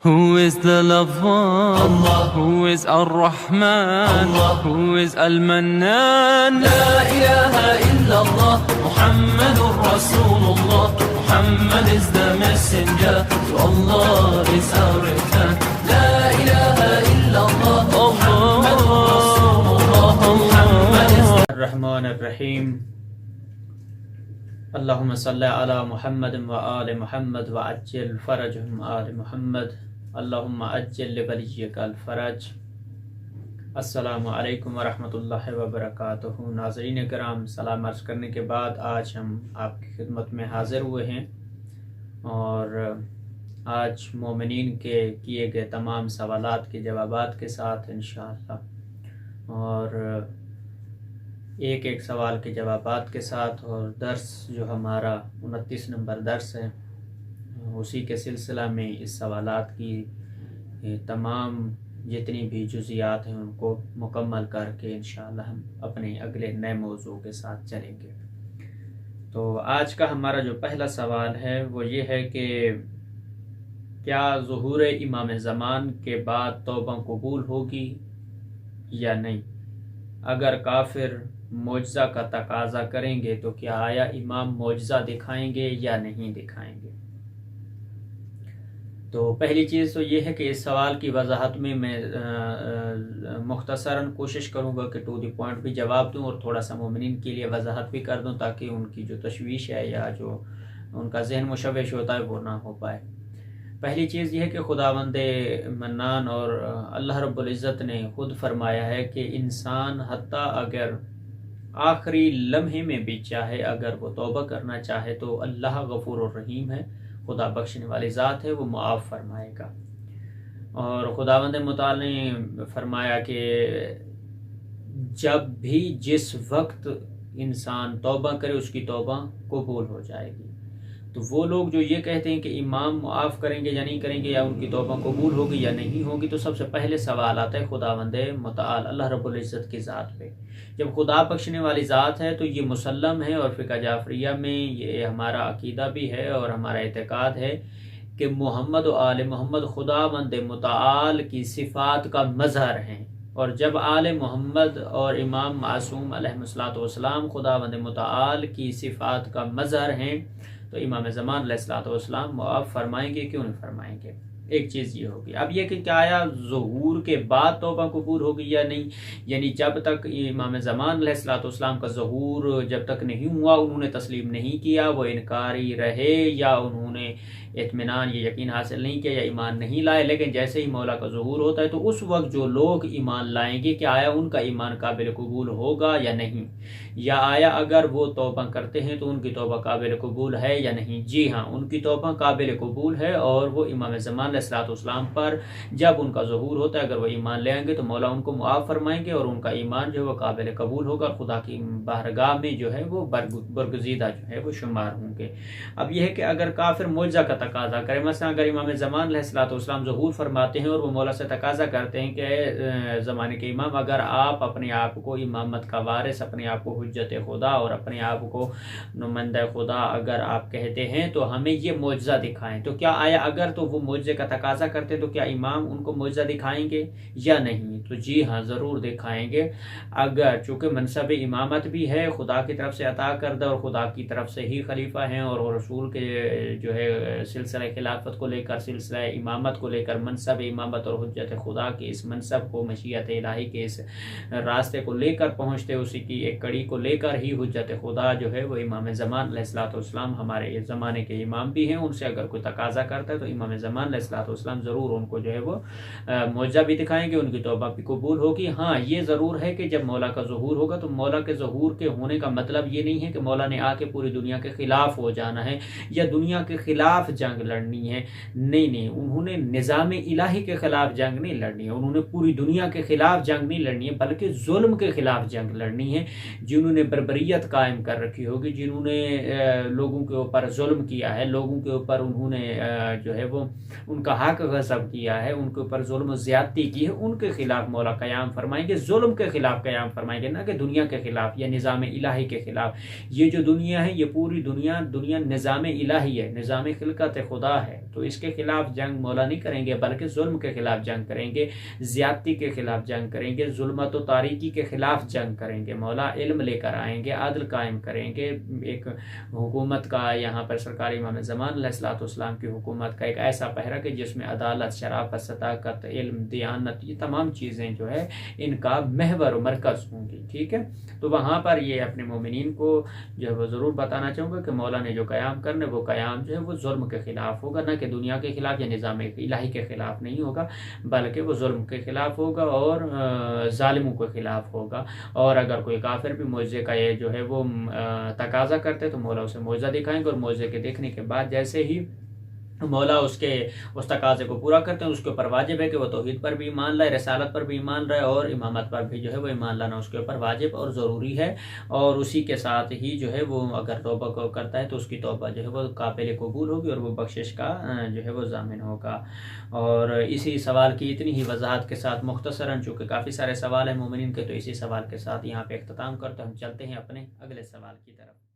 Who is the Lover? Allah. Who is Ar-Rahman? Allah. Who is Al-Mannan? La ilaha illallah, Muhammadur Rasulullah. Muhammad is the messenger, to Allah is our return. La ilaha illallah, Muhammadur Rasulullah. Muhammad is الرحمن الرحیم اللہم صلی علی محمد و آل محمد و عجل فرجہم آل محمد اللہم عجل لولیک الفرج۔ السلام علیکم ورحمۃ اللہ وبرکاتہ۔ ناظرین کرام، سلام عرض کرنے کے بعد آج ہم آپ کی خدمت میں حاضر ہوئے ہیں اور آج مومنین کے کیے گئے تمام سوالات کے جوابات کے ساتھ انشاءاللہ، اور ایک سوال کے جوابات کے ساتھ، اور درس جو ہمارا 29 نمبر درس ہے اسی کے سلسلہ میں اس سوالات کی تمام جتنی بھی جزیات ہیں ان کو مکمل کر کے انشاءاللہ ہم اپنے اگلے نئے موضوع کے ساتھ چلیں گے۔ تو آج کا ہمارا جو پہلا سوال ہے وہ یہ ہے کہ کیا ظہور امام زمان کے بعد توبہ قبول ہوگی یا نہیں؟ اگر کافر معجزہ کا تقاضا کریں گے تو کیا آیا امام معجزہ دکھائیں گے یا نہیں دکھائیں گے؟ تو پہلی چیز تو یہ ہے کہ اس سوال کی وضاحت میں مختصراً کوشش کروں گا کہ ٹو دی پوائنٹ بھی جواب دوں اور تھوڑا سا مومنین کے لیے وضاحت بھی کر دوں تاکہ ان کی جو تشویش ہے یا جو ان کا ذہن مشوش ہوتا ہے وہ نہ ہو پائے۔ پہلی چیز یہ ہے کہ خداوند منان اور اللہ رب العزت نے خود فرمایا ہے کہ انسان حتیٰ اگر آخری لمحے میں بھی چاہے، اگر وہ توبہ کرنا چاہے تو اللہ غفور الرحیم ہے، خدا بخشنے والی ذات ہے، وہ معاف فرمائے گا۔ اور خداوند متعال نے فرمایا کہ جب بھی جس وقت انسان توبہ کرے اس کی توبہ قبول ہو جائے گی۔ تو وہ لوگ جو یہ کہتے ہیں کہ امام معاف کریں گے یا نہیں کریں گے، یا ان کی توبہ قبول ہوگی یا نہیں ہوگی، تو سب سے پہلے سوال آتا ہے خداوند متعال اللہ رب العزت کی ذات پہ۔ جب خدا بخشنے والی ذات ہے تو یہ مسلم ہے، اور فقہ جعفریہ میں یہ ہمارا عقیدہ بھی ہے اور ہمارا اعتقاد ہے کہ محمد و آل محمد خداوند متعال کی صفات کا مظہر ہیں، اور جب آل محمد اور امام معصوم علیہ الصلوۃ والسلام خداوند متعال کی صفات کا مظہر ہیں تو امام زمان علیہ الصلوۃ والسلام معاف فرمائیں گے، کیوں نہیں فرمائیں گے؟ ایک چیز یہ ہوگی۔ اب یہ کہ کیا آیا ظہور کے بعد توبہ قبول ہوگی یا نہیں، یعنی جب تک امام زمان علیہ الصلوۃ والسلام کا ظہور جب تک نہیں ہوا، انہوں نے تسلیم نہیں کیا، وہ انکاری رہے، یا انہوں نے اطمینان یہ یقین حاصل نہیں کیا یا ایمان نہیں لائے، لیکن جیسے ہی مولا کا ظہور ہوتا ہے تو اس وقت جو لوگ ایمان لائیں گے کیا آیا ان کا ایمان قابل قبول ہوگا یا نہیں، یا آیا اگر وہ توبہ کرتے ہیں تو ان کی توبہ قابل قبول ہے یا نہیں؟ جی ہاں، ان کی توبہ قابل قبول ہے، اور وہ امام زمان علیہ الصلوۃ والسلام پر جب ان کا ظہور ہوتا ہے اگر وہ ایمان لے آئیں گے تو مولا ان کو معاف فرمائیں گے، اور ان کا ایمان جو ہے وہ قابل قبول ہوگا، خدا کی بارگاہ میں جو ہے وہ برگزیدہ جو ہے وہ شمار ہوں گے۔ اب یہ ہے کہ اگر کافر معجزہ کا تقاضا کرے، مثلا اگر امام زمان علیہ الصلوۃ والسلام ظہور فرماتے ہیں اور وہ مولا سے تقاضا کرتے ہیں کہ زمانے کے امام اگر آپ اپنے آپ کو امامت کا وارث، اپنے آپ کو حجت خدا اور اپنے آپ کو نمائندہ خدا اگر آپ کہتے ہیں تو ہمیں یہ معجزہ دکھائیں، تو کیا آیا اگر تو وہ معجزے کا تقاضا کرتے تو کیا امام ان کو معجزہ دکھائیں گے یا نہیں؟ تو جی ہاں، ضرور دکھائیں گے، اگر چونکہ منصب امامت بھی ہے خدا کی طرف سے عطا کردہ اور خدا کی طرف سے ہی خلیفہ ہیں، اور رسول کے جو ہے سلسلہ خلافت کو لے کر، سلسلہ امامت کو لے کر، منصب امامت اور حجت خدا کے اس منصب کو، مشیت الہی کے اس راستے کو لے کر پہنچتے، اسی کی ایک کڑی کو لے کر ہی حجت خدا جو ہے وہ امام زمان علیہ الصلوۃ والسلام ہمارے زمانے کے امام بھی ہیں، ان سے اگر کوئی تقاضا کرتا ہے تو امام زمان علیہ الصلوۃ والسلام ضرور ان کو جو ہے وہ معجزہ بھی دکھائیں گے، ان کی توبہ بھی قبول ہوگی۔ ہاں یہ ضرور ہے کہ جب مولا کا ظہور ہوگا تو مولا کے ظہور کے ہونے کا مطلب یہ نہیں ہے کہ مولا نے آ کے پوری دنیا کے خلاف ہو جانا ہے یا دنیا کے خلاف جنگ لڑنی ہے، نہیں، انہوں نے نظام الہی کے خلاف جنگ نہیں لڑنی ہے، انہوں نے پوری دنیا کے خلاف جنگ نہیں لڑنی ہے، بلکہ ظلم کے خلاف جنگ لڑنی ہے، جنہوں نے بربریت قائم کر رکھی ہوگی، جنہوں نے لوگوں کے اوپر ظلم کیا ہے، لوگوں کے اوپر انہوں نے جو ہے وہ ان کا حق غصب کیا ہے، ان کے اوپر ظلم و زیادتی کی ہے، ان کے خلاف مولا قیام فرمائیں گے، ظلم کے خلاف قیام فرمائیں گے، نہ کہ دنیا کے خلاف یا نظام الہی کے خلاف۔ یہ جو دنیا ہے یہ پوری دنیا نظام الہی ہے، نظام خلقت فطرت خدا ہے، تو اس کے خلاف جنگ مولا نہیں کریں گے، بلکہ ظلم کے خلاف جنگ کریں گے، زیادتی کے خلاف جنگ کریں گے، ظلمت و تاریکی کے خلاف جنگ کریں گے۔ مولا علم لے کر آئیں گے، عدل قائم کریں گے، ایک حکومت کا یہاں پر سرکار امام زمان علیہ الصلوۃ والسلام کی حکومت کا ایک ایسا پہرہ کہ جس میں عدالت، شرافت، صداقت، علم، دیانت، یہ تمام چیزیں جو ہے ان کا محور و مرکز ہوں گی، ٹھیک ہے۔ تو وہاں پر یہ اپنے مومنین کو جو ہے وہ ضرور بتانا چاہوں گا کہ مولا نے جو قیام کرنا ہے وہ قیام جو ہے وہ ظلم کے خلاف ہوگا، نہ کہ دنیا کے خلاف یا نظام الہی کے خلاف نہیں ہوگا، بلکہ وہ ظلم کے خلاف ہوگا اور ظالموں کے خلاف ہوگا۔ اور اگر کوئی کافر بھی معجزے کا یہ جو ہے وہ تقاضا کرتے تو مولا اسے معجزہ دکھائیں گے، اور معجزے کے دیکھنے کے بعد جیسے ہی مولا اس تقاضے کو پورا کرتے ہیں، اس کے اوپر واجب ہے کہ وہ توحید پر بھی ایمان لائے، رسالت پر بھی ایمان لائے، اور امامت پر بھی جو ہے وہ ایمان لانا اس کے اوپر واجب اور ضروری ہے۔ اور اسی کے ساتھ ہی جو ہے وہ اگر توبہ کو کرتا ہے تو اس کی توبہ جو ہے وہ قابل قبول ہوگی اور وہ بخشش کا جو ہے وہ ضامن ہوگا۔ اور اسی سوال کی اتنی ہی وضاحت کے ساتھ مختصراً، چونکہ کافی سارے سوال ہیں مومنین کے، تو اسی سوال کے ساتھ یہاں پہ اختتام کرتے ہم چلتے ہیں اپنے اگلے سوال کی طرف۔